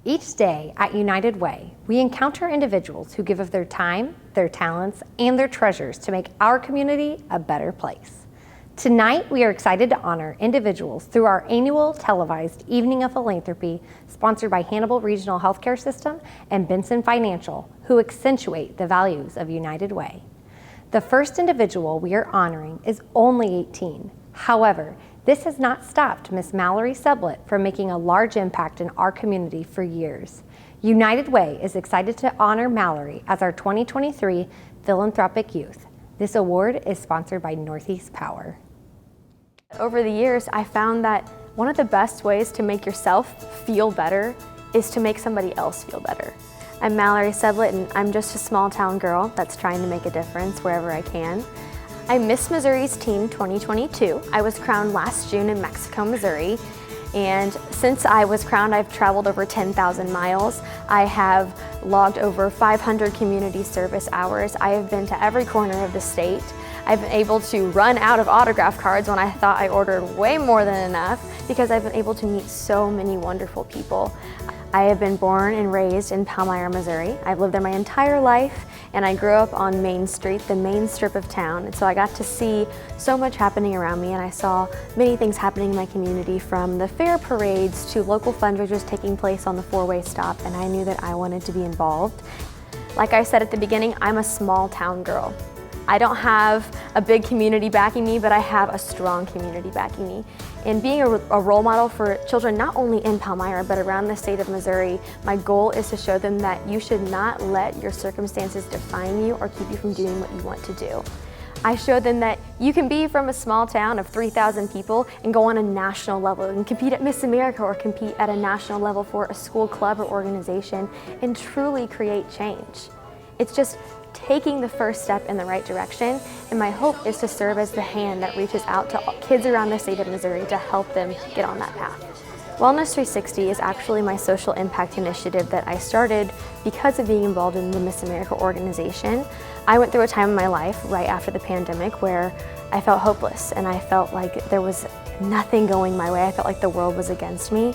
Each day at United Way, we encounter individuals who give of their time, their talents, and their treasures to make our community a better place. Tonight, we are excited to honor individuals through our annual televised Evening of Philanthropy, sponsored by Hannibal Regional Healthcare System and Benson Financial, who accentuate the values of United Way. The first individual we are honoring is only 18. However, this has not stopped Miss Mallory Sublett from making a large impact in our community for years. United Way is excited to honor Mallory as our 2023 Philanthropic Youth. This award is sponsored by Northeast Power. Over the years, I found that one of the best ways to make yourself feel better is to make somebody else feel better. I'm Mallory Sublett, and I'm just a small town girl that's trying to make a difference wherever I can. I'm Miss Missouri's Teen 2022. I was crowned last June in Mexico, Missouri. And since I was crowned, I've traveled over 10,000 miles. I have logged over 500 community service hours. I have been to every corner of the state. I've been able to run out of autograph cards when I thought I ordered way more than enough because I've been able to meet so many wonderful people. I have been born and raised in Palmyra, Missouri. I've lived there my entire life, and I grew up on Main Street, the main strip of town. And so I got to see so much happening around me, and I saw many things happening in my community, from the fair parades to local fundraisers taking place on the four-way stop, and I knew that I wanted to be involved. Like I said at the beginning, I'm a small town girl. I don't have a big community backing me, but I have a strong community backing me. And being a role model for children, not only in Palmyra, but around the state of Missouri, my goal is to show them that you should not let your circumstances define you or keep you from doing what you want to do. I show them that you can be from a small town of 3,000 people and go on a national level and compete at Miss America or compete at a national level for a school club or organization and truly create change. It's just taking the first step in the right direction, and my hope is to serve as the hand that reaches out to kids around the state of Missouri to help them get on that path. Wellness 360 is actually my social impact initiative that I started because of being involved in the Miss America organization. I went through a time in my life right after the pandemic where I felt hopeless and I felt like there was nothing going my way. I felt like the world was against me.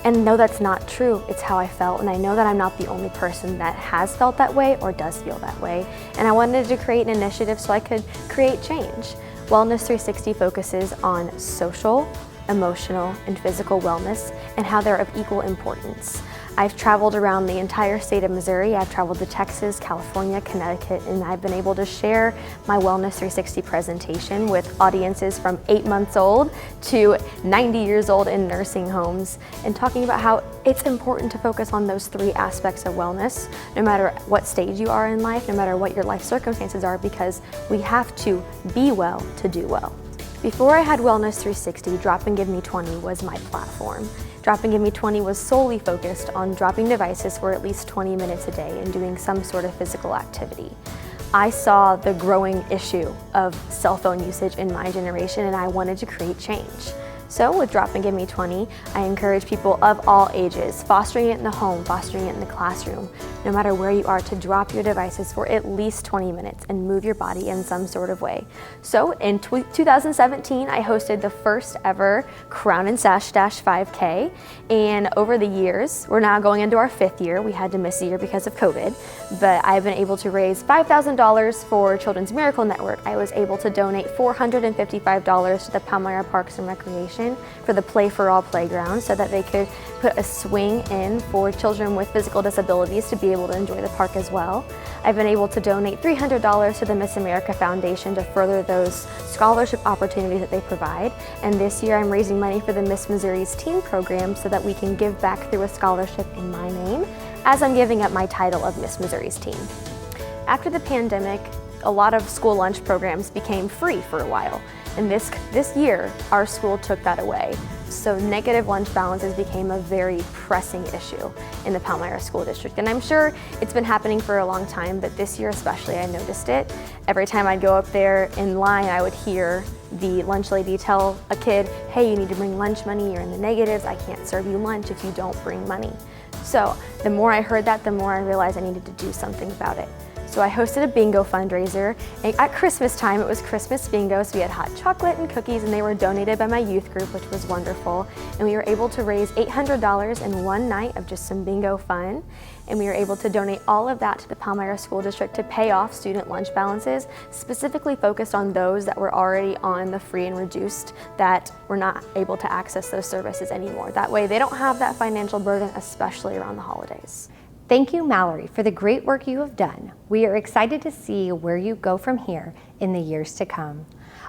And no, that's not true. It's how I felt, and I know that I'm not the only person that has felt that way or does feel that way. And I wanted to create an initiative so I could create change. Wellness 360 focuses on social, emotional, and physical wellness and how they're of equal importance. I've traveled around the entire state of Missouri. I've traveled to Texas, California, Connecticut, and I've been able to share my Wellness 360 presentation with audiences from 8 months old to 90 years old in nursing homes, and talking about how it's important to focus on those three aspects of wellness, no matter what stage you are in life, no matter what your life circumstances are, because we have to be well to do well. Before I had Wellness 360, Drop and Give Me 20 was my platform. Drop and Give Me 20 was solely focused on dropping devices for at least 20 minutes a day and doing some sort of physical activity. I saw the growing issue of cell phone usage in my generation, and I wanted to create change. So with Drop and Give Me 20, I encourage people of all ages, fostering it in the home, fostering it in the classroom, no matter where you are, to drop your devices for at least 20 minutes and move your body in some sort of way. So in 2017, I hosted the first ever Crown and Sash Dash 5K. And over the years, we're now going into our 5th year. We had to miss a year because of COVID, but I've been able to raise $5,000 for Children's Miracle Network. I was able to donate $455 to the Palmyra Parks and Recreation for the Play for All playground so that they could put a swing in for children with physical disabilities to be able to enjoy the park as well. I've been able to donate $300 to the Miss America Foundation to further those scholarship opportunities that they provide. And this year I'm raising money for the Miss Missouri's Teen Program so that we can give back through a scholarship in my name as I'm giving up my title of Miss Missouri's Teen. After the pandemic, a lot of school lunch programs became free for a while. And this year, our school took that away. So negative lunch balances became a very pressing issue in the Palmyra School District. And I'm sure it's been happening for a long time, but this year especially I noticed it. Every time I'd go up there in line, I would hear the lunch lady tell a kid, hey, you need to bring lunch money, you're in the negatives, I can't serve you lunch if you don't bring money. So the more I heard that, the more I realized I needed to do something about it. So I hosted a bingo fundraiser. And at Christmas time, it was Christmas bingo, so we had hot chocolate and cookies, and they were donated by my youth group, which was wonderful. And we were able to raise $800 in one night of just some bingo fun. And we were able to donate all of that to the Palmyra School District to pay off student lunch balances, specifically focused on those that were already on the free and reduced that were not able to access those services anymore. That way they don't have that financial burden, especially around the holidays. Thank you, Mallory, for the great work you have done. We are excited to see where you go from here in the years to come.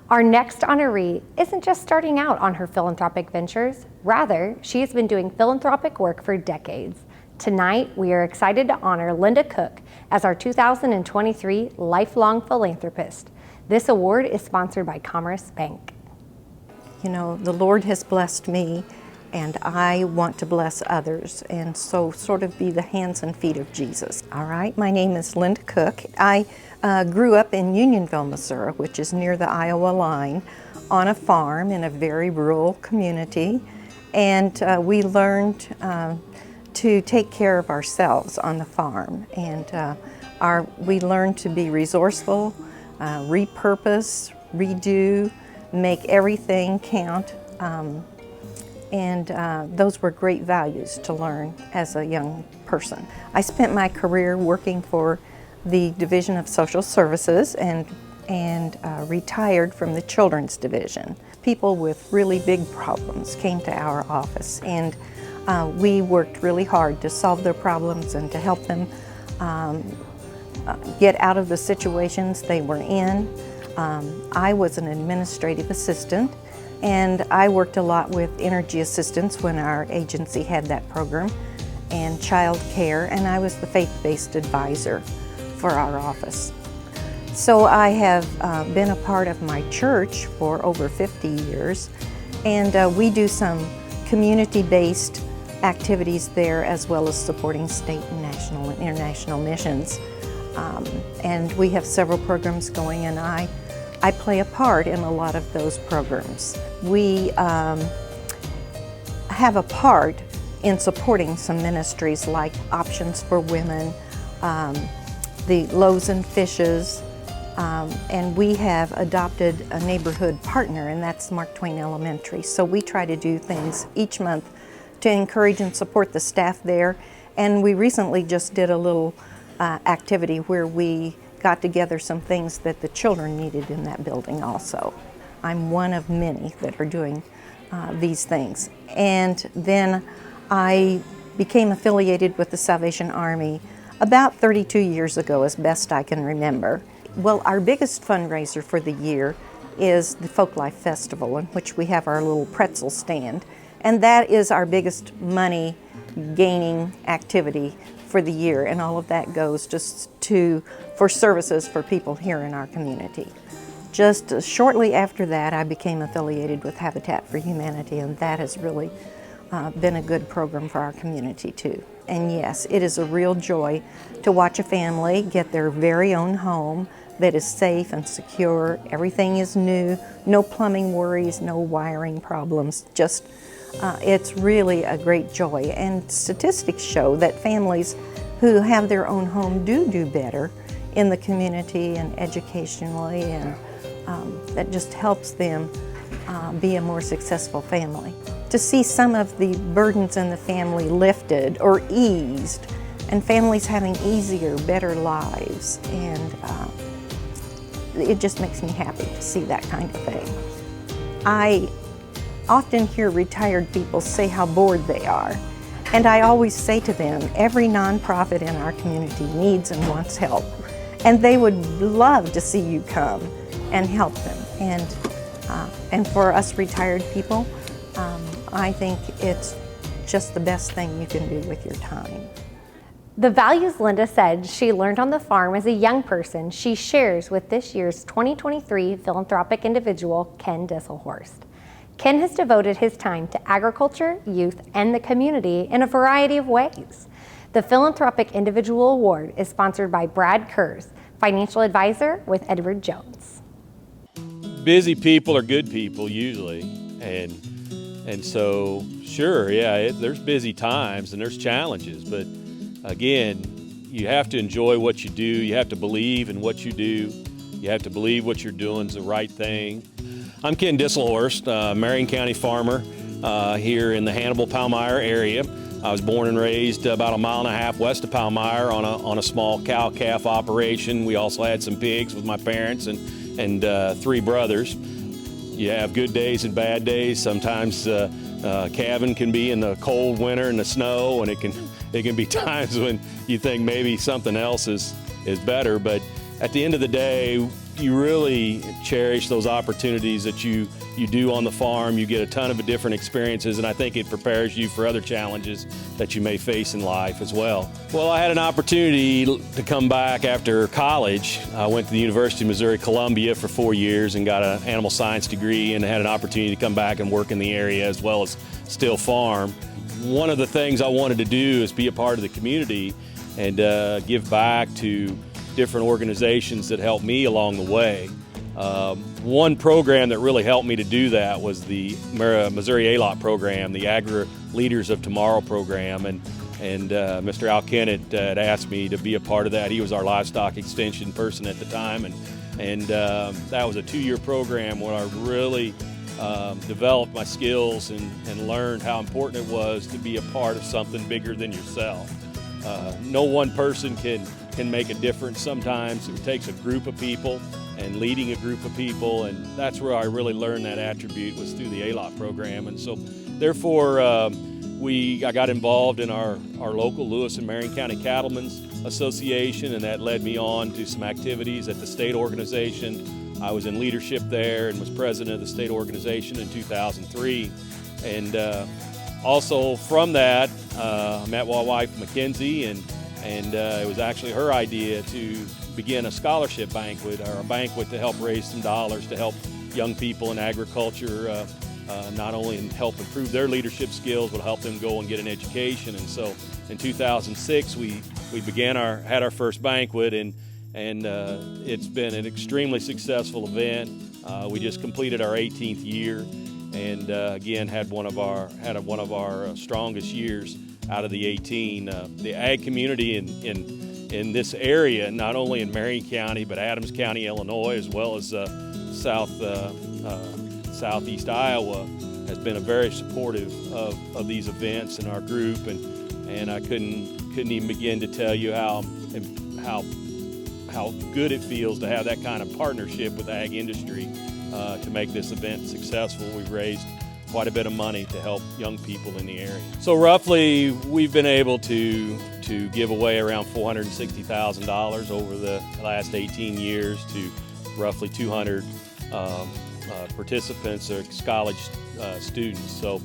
Our next honoree isn't just starting out on her philanthropic ventures, rather, she has been doing philanthropic work for decades. Tonight, we are excited to honor Linda Cook as our 2023 Lifelong Philanthropist. This award is sponsored by Commerce Bank. You know, the Lord has blessed me, and I want to bless others, and so sort of be the hands and feet of Jesus. All right, my name is Linda Cook. I grew up in Unionville, Missouri, which is near the Iowa line, on a farm in a very rural community, and we learned to take care of ourselves on the farm, and we learned to be resourceful, repurpose, redo, make everything count, and those were great values to learn as a young person. I spent my career working for the Division of Social Services and retired from the Children's Division. People with really big problems came to our office, and we worked really hard to solve their problems and to help them get out of the situations they were in. I was an administrative assistant, and I worked a lot with energy assistance when our agency had that program, and child care, and I was the faith-based advisor for our office. So I have been a part of my church for over 50 years, and we do some community-based activities there, as well as supporting state and national and international missions. And we have several programs going, and I play a part in a lot of those programs. We have a part in supporting some ministries like Options for Women, the Loaves and Fishes, and we have adopted a neighborhood partner, and that's Mark Twain Elementary. So we try to do things each month to encourage and support the staff there. And we recently just did a little activity where we got together some things that the children needed in that building also. I'm one of many that are doing these things. And then I became affiliated with the Salvation Army about 32 years ago, as best I can remember. Well, our biggest fundraiser for the year is the Folklife Festival, in which we have our little pretzel stand. And that is our biggest money gaining activity for the year, and all of that goes just for services for people here in our community. Just shortly after that, I became affiliated with Habitat for Humanity, and that has really been a good program for our community too. And yes, it is a real joy to watch a family get their very own home that is safe and secure. Everything is new, no plumbing worries, no wiring problems, just it's really a great joy. And statistics show that families who have their own home do better in the community and educationally, and that just helps them be a more successful family. To see some of the burdens in the family lifted or eased, and families having easier, better lives, and it just makes me happy to see that kind of thing. I often hear retired people say how bored they are, and I always say to them, every nonprofit in our community needs and wants help, and they would love to see you come and help them. And for us retired people, I think it's just the best thing you can do with your time. The values Linda said she learned on the farm as a young person, she shares with this year's 2023 philanthropic individual, Ken Disselhorst. Ken has devoted his time to agriculture, youth, and the community in a variety of ways. The Philanthropic Individual Award is sponsored by Brad Kurz, financial advisor with Edward Jones. Busy people are good people usually, and so sure, yeah, there's busy times and there's challenges, but again, you have to enjoy what you do. You have to believe in what you do. You have to believe what you're doing is the right thing. I'm Ken Disselhorst, Marion County farmer here in the Hannibal-Palmyra area. I was born and raised about 1.5 miles west of Palmyra on a small cow-calf operation. We also had some pigs with my parents and 3 brothers. You have good days and bad days. Sometimes calving can be in the cold winter and the snow, and it can be times when you think maybe something else is better. But at the end of the day, you really cherish those opportunities that you do on the farm. You get a ton of different experiences, and I think it prepares you for other challenges that you may face in life as well. Well, I had an opportunity to come back after college. I went to the University of Missouri-Columbia for 4 years and got an animal science degree, and had an opportunity to come back and work in the area as well as still farm. One of the things I wanted to do is be a part of the community and give back to different organizations that helped me along the way. One program that really helped me to do that was the Missouri ALOT program, the Agri Leaders of Tomorrow program, and Mr. Al Kennett had asked me to be a part of that. He was our livestock extension person at the time, and that was a 2-year program where I really developed my skills and learned how important it was to be a part of something bigger than yourself. No one person can make a difference. Sometimes it takes a group of people and leading a group of people, and that's where I really learned that attribute was through the ALOT program. And so therefore I got involved in our local Lewis and Marion County Cattlemen's Association, and that led me on to some activities at the state organization. I was in leadership there and was president of the state organization in 2003. And also from that, I met my wife Mackenzie, and it was actually her idea to begin a scholarship banquet, or a banquet to help raise some dollars to help young people in agriculture, not only help improve their leadership skills, but help them go and get an education. And so in 2006, we had our first banquet, and it's been an extremely successful event. We just completed our 18th year, and again had one of our strongest years out of the 18. The ag community in this area, not only in Marion County, but Adams County, Illinois, as well as southeast Iowa, has been very supportive of these events and our group, and I couldn't even begin to tell you how good it feels to have that kind of partnership with the ag industry to make this event successful. We've raised quite a bit of money to help young people in the area. So roughly, we've been able to give away around $460,000 over the last 18 years to roughly 200 participants or college students. So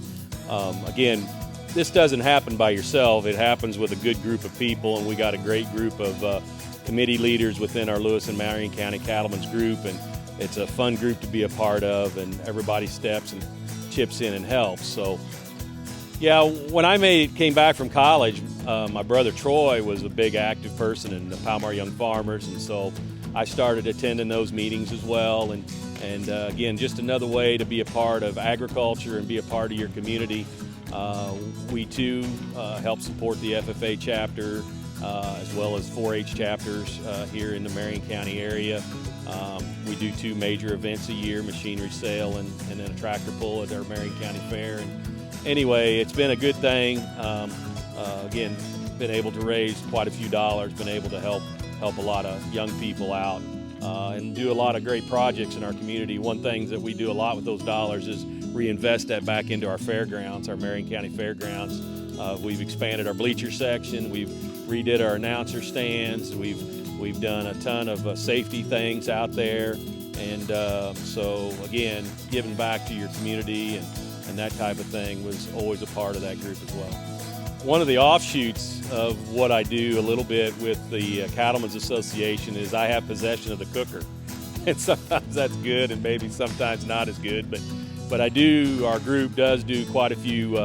again, this doesn't happen by yourself. It happens with a good group of people, and we got a great group of committee leaders within our Lewis and Marion County Cattlemen's group, and it's a fun group to be a part of, and everybody steps and chips in and helps. So yeah, when I came back from college, my brother Troy was a big active person in the Palmyra Young Farmers, and so I started attending those meetings as well, and again, just another way to be a part of agriculture and be a part of your community. We too help support the FFA chapter as well as 4-H chapters here in the Marion County area. We do 2 major events a year, machinery sale and then a tractor pull at our Marion County Fair. And anyway, it's been a good thing. Again, been able to raise quite a few dollars, been able to help a lot of young people out and do a lot of great projects in our community. One thing that we do a lot with those dollars is reinvest that back into our fairgrounds, our Marion County Fairgrounds. We've expanded our bleacher section, we've redid our announcer stands, we've done a ton of safety things out there, and so again, giving back to your community and that type of thing was always a part of that group as well. One of the offshoots of what I do a little bit with the Cattlemen's Association is I have possession of the cooker. And sometimes that's good and maybe sometimes not as good, but our group does do quite a few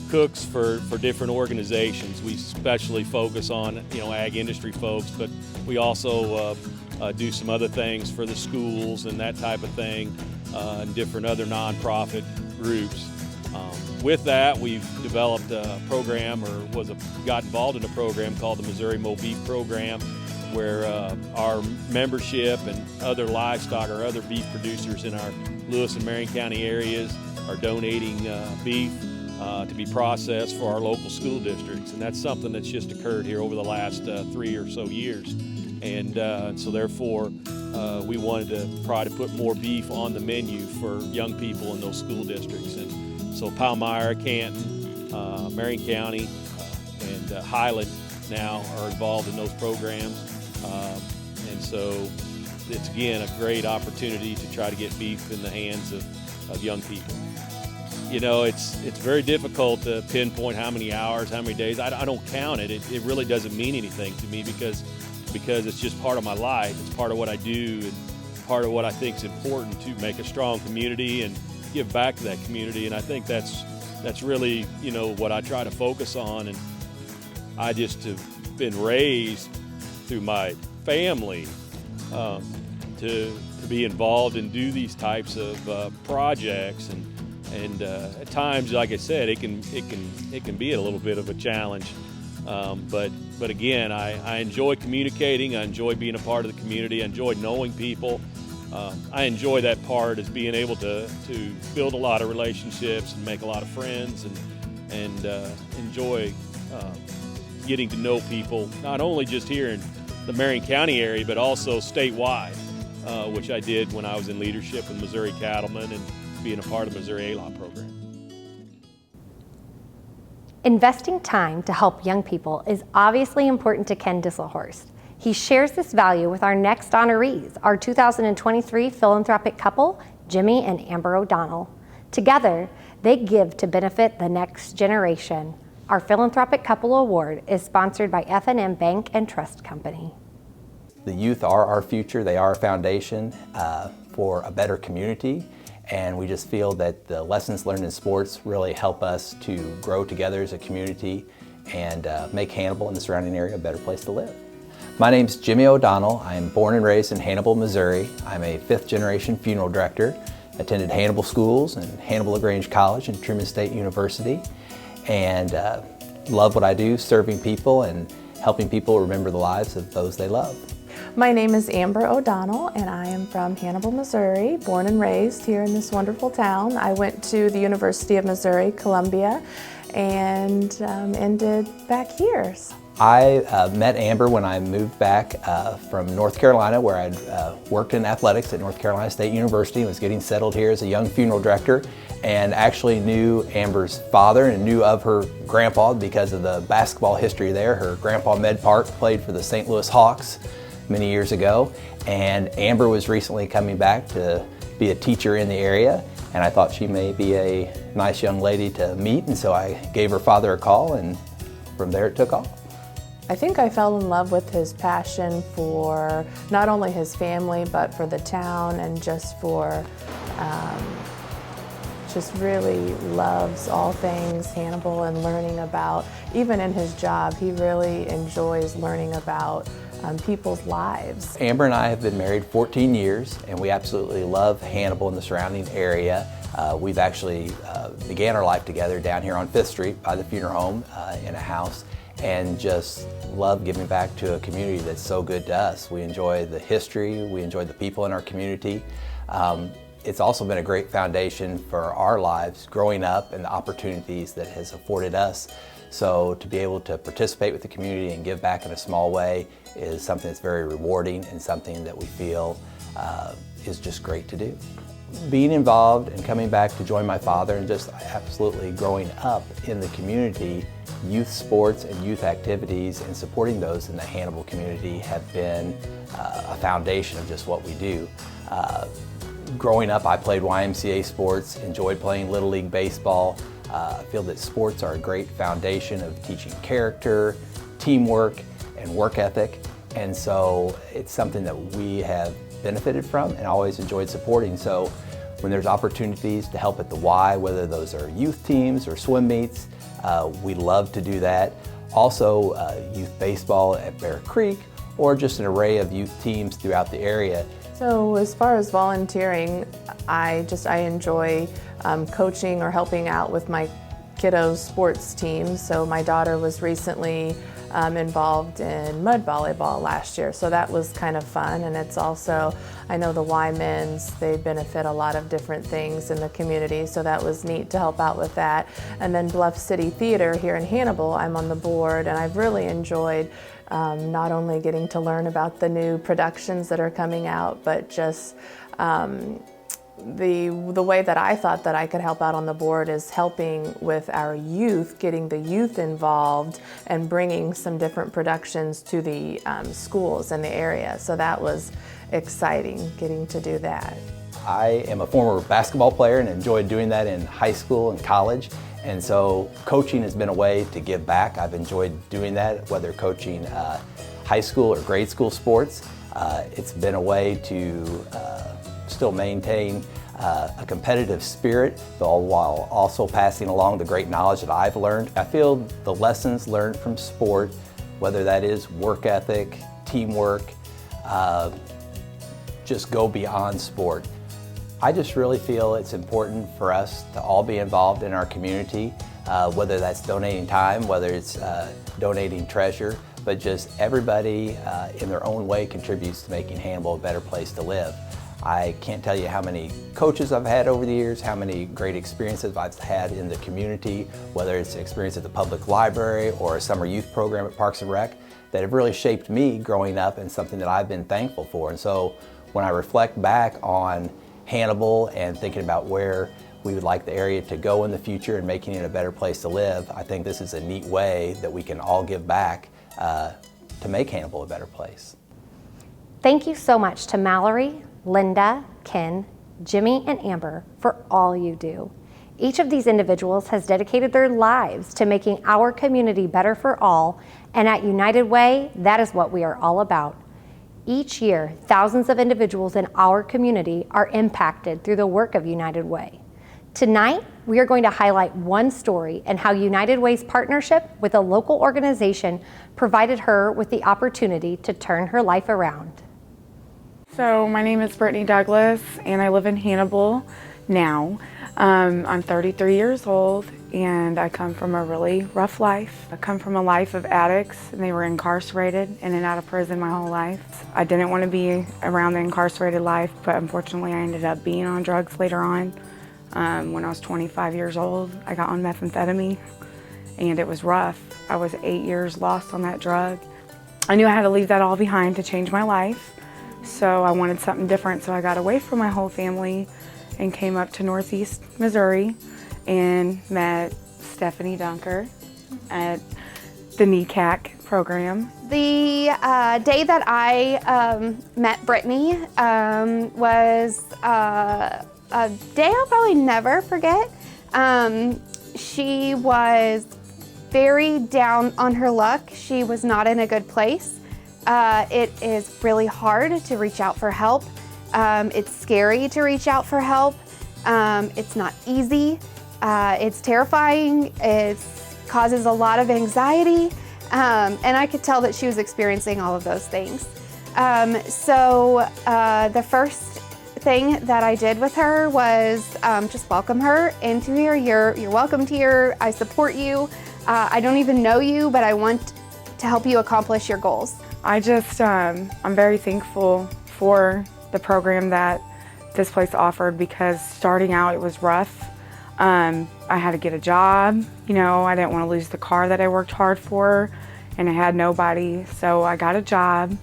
cooks for different organizations. We especially focus on ag industry folks, but we also do some other things for the schools and that type of thing, and different other nonprofit groups. With that, we've developed a program, got involved in a program called the Missouri Mo Beef Program, where our membership and other livestock or other beef producers in our Lewis and Marion County areas are donating beef to be processed for our local school districts. And that's something that's just occurred here over the last 3 or so years. And so therefore, we wanted to try to put more beef on the menu for young people in those school districts. And so Palmyra, Canton, Marion County, and Highland now are involved in those programs. And so it's, again, a great opportunity to try to get beef in the hands of young people. You know, it's very difficult to pinpoint how many hours, how many days. I don't count it. It really doesn't mean anything to me because it's just part of my life. It's part of what I do and part of what I think is important to make a strong community and give back to that community. And I think that's really, you know, what I try to focus on. And I just have been raised through my family to be involved and do these types of projects. And at times, like I said, it can be a little bit of a challenge. But again, I enjoy communicating. I enjoy being a part of the community. I enjoy knowing people. I enjoy that part as being able to build a lot of relationships and make a lot of friends and enjoy getting to know people, not only just here in the Marion County area, but also statewide, which I did when I was in leadership with Missouri Cattlemen and being a part of the Missouri ALOP program. Investing time to help young people is obviously important to Ken Disselhorst. He shares this value with our next honorees, our 2023 philanthropic couple, Jimmy and Amber O'Donnell. Together, they give to benefit the next generation. Our Philanthropic Couple Award is sponsored by F&M Bank and Trust Company. The youth are our future. They are a foundation for a better community. And we just feel that the lessons learned in sports really help us to grow together as a community and make Hannibal and the surrounding area a better place to live. My name's Jimmy O'Donnell. I am born and raised in Hannibal, Missouri. I'm a fifth-generation funeral director. Attended Hannibal schools and Hannibal LaGrange College and Truman State University. And love what I do, serving people and helping people remember the lives of those they love. My name is Amber O'Donnell and I am from Hannibal, Missouri, born and raised here in this wonderful town. I went to the University of Missouri, Columbia, and ended back here. I met Amber when I moved back from North Carolina, where I'd worked in athletics at North Carolina State University and was getting settled here as a young funeral director, and actually knew Amber's father and knew of her grandpa because of the basketball history there. Her grandpa, Med Park, played for the St. Louis Hawks many years ago, and Amber was recently coming back to be a teacher in the area, and I thought she may be a nice young lady to meet, and so I gave her father a call, and from there it took off. I think I fell in love with his passion for not only his family, but for the town, and just for, just really loves all things Hannibal and learning about, even in his job, he really enjoys learning about people's lives. Amber and I have been married 14 years, and we absolutely love Hannibal and the surrounding area. We've actually began our life together down here on 5th Street by the funeral home in a house, and just love giving back to a community that's so good to us. We enjoy the history, we enjoy the people in our community. It's also been a great foundation for our lives growing up and the opportunities that it has afforded us. So to be able to participate with the community and give back in a small way is something that's very rewarding and something that we feel is just great to do. Being involved and coming back to join my father and just absolutely growing up in the community, youth sports and youth activities and supporting those in the Hannibal community have been a foundation of just what we do. Growing up, I played YMCA sports, enjoyed playing Little League baseball. I feel that sports are a great foundation of teaching character, teamwork, and work ethic. And so it's something that we have benefited from and always enjoyed supporting. So when there's opportunities to help at the Y, whether those are youth teams or swim meets, we love to do that. Also, youth baseball at Bear Creek, or just an array of youth teams throughout the area. So as far as volunteering, I enjoy coaching or helping out with my kiddos' sports teams. So my daughter was recently involved in mud volleyball last year, so that was kind of fun. And it's also, I know the Y Men's, they benefit a lot of different things in the community, so that was neat to help out with that. And then Bluff City Theater here in Hannibal, I'm on the board, and I've really enjoyed not only getting to learn about the new productions that are coming out, but just the way that I thought that I could help out on the board is helping with our youth, getting the youth involved and bringing some different productions to the schools in the area. So that was exciting, getting to do that. I am a former basketball player and enjoyed doing that in high school and college. And so coaching has been a way to give back. I've enjoyed doing that, whether coaching high school or grade school sports. It's been a way to still maintain a competitive spirit, while also passing along the great knowledge that I've learned. I feel the lessons learned from sport, whether that is work ethic, teamwork, just go beyond sport. I just really feel it's important for us to all be involved in our community, whether that's donating time, whether it's donating treasure, but just everybody in their own way contributes to making Hannibal a better place to live. I can't tell you how many coaches I've had over the years, how many great experiences I've had in the community, whether it's an experience at the public library or a summer youth program at Parks and Rec, that have really shaped me growing up and something that I've been thankful for. And so when I reflect back on Hannibal and thinking about where we would like the area to go in the future and making it a better place to live, I think this is a neat way that we can all give back to make Hannibal a better place. Thank you so much to Mallory, Linda, Ken, Jimmy, and Amber for all you do. Each of these individuals has dedicated their lives to making our community better for all, and at United Way, that is what we are all about. Each year, thousands of individuals in our community are impacted through the work of United Way. Tonight, we are going to highlight one story and how United Way's partnership with a local organization provided her with the opportunity to turn her life around. So my name is Brittany Douglas and I live in Hannibal now. I'm 33 years old and I come from a really rough life. I come from a life of addicts and they were incarcerated in and out of prison my whole life. I didn't want to be around the incarcerated life, but unfortunately I ended up being on drugs later on. When I was 25 years old, I got on methamphetamine and it was rough. I was 8 years lost on that drug. I knew I had to leave that all behind to change my life. So I wanted something different, so I got away from my whole family and came up to Northeast Missouri and met Stephanie Dunker at the NECAC program. The day that I met Brittany was a day I'll probably never forget. She was very down on her luck. She was not in a good place. It is really hard to reach out for help. It's scary to reach out for help. It's not easy. It's terrifying. It causes a lot of anxiety. And I could tell that she was experiencing all of those things. So the first thing that I did with her was just welcome her into here. You're welcomed here. I support you. I don't even know you, but I want to help you accomplish your goals. I'm very thankful for the program that this place offered because starting out it was rough. I had to get a job, I didn't want to lose the car that I worked hard for and I had nobody, so I got a job,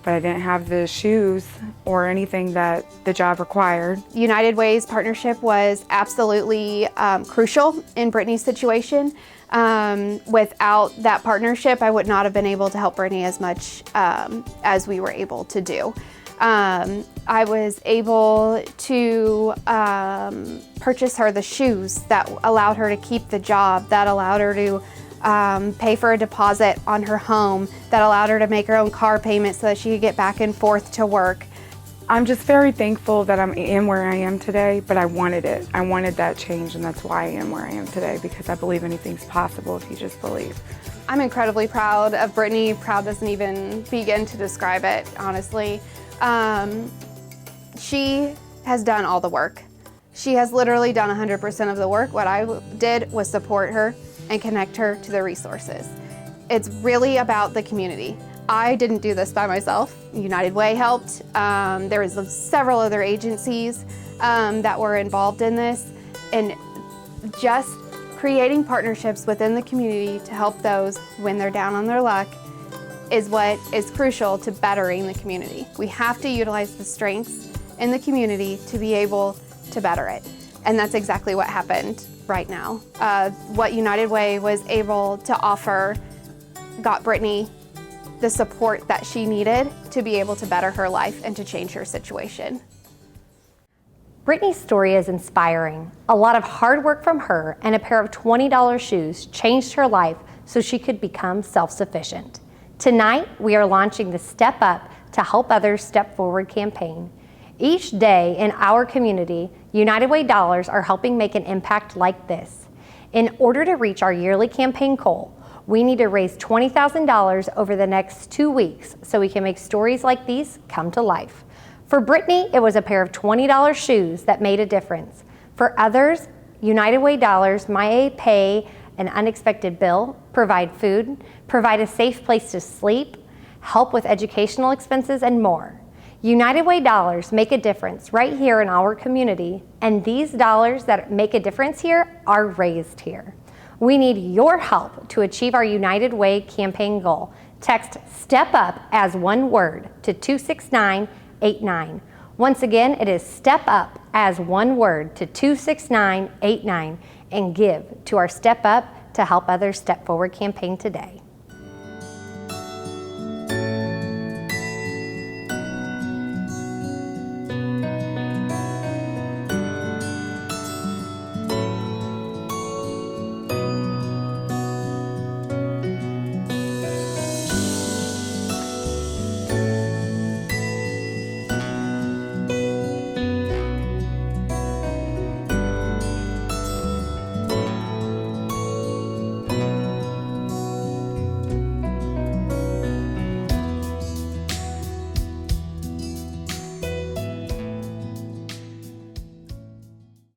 but I didn't have the shoes or anything that the job required. United Way's partnership was absolutely crucial in Brittany's situation. Without that partnership, I would not have been able to help Brittany as much as we were able to do. I was able to purchase her the shoes that allowed her to keep the job, that allowed her to pay for a deposit on her home, that allowed her to make her own car payment so that she could get back and forth to work. I'm just very thankful that I am where I am today, but I wanted it. I wanted that change, and that's why I am where I am today, because I believe anything's possible if you just believe. I'm incredibly proud of Brittany. Proud doesn't even begin to describe it, honestly. She has done all the work. She has literally done 100% of the work. What I did was support her and connect her to the resources. It's really about the community. I didn't do this by myself. United Way helped. There was several other agencies that were involved in this, and just creating partnerships within the community to help those when they're down on their luck is what is crucial to bettering the community. We have to utilize the strengths in the community to be able to better it. And that's exactly what happened right now. What United Way was able to offer got Brittany the support that she needed to be able to better her life and to change her situation. Brittany's story is inspiring. A lot of hard work from her and a pair of $20 shoes changed her life so she could become self-sufficient. Tonight, we are launching the Step Up to Help Others Step Forward campaign. Each day in our community, United Way dollars are helping make an impact like this. In order to reach our yearly campaign goal, we need to raise $20,000 over the next 2 weeks so we can make stories like these come to life. For Brittany, it was a pair of $20 shoes that made a difference. For others, United Way dollars might pay an unexpected bill, provide food, provide a safe place to sleep, help with educational expenses, and more. United Way dollars make a difference right here in our community, and these dollars that make a difference here are raised here. We need your help to achieve our United Way campaign goal. Text STEP UP as one word to 26989. Once again, it is STEP UP as one word to 26989 and give to our Step Up to Help Others Step Forward campaign today.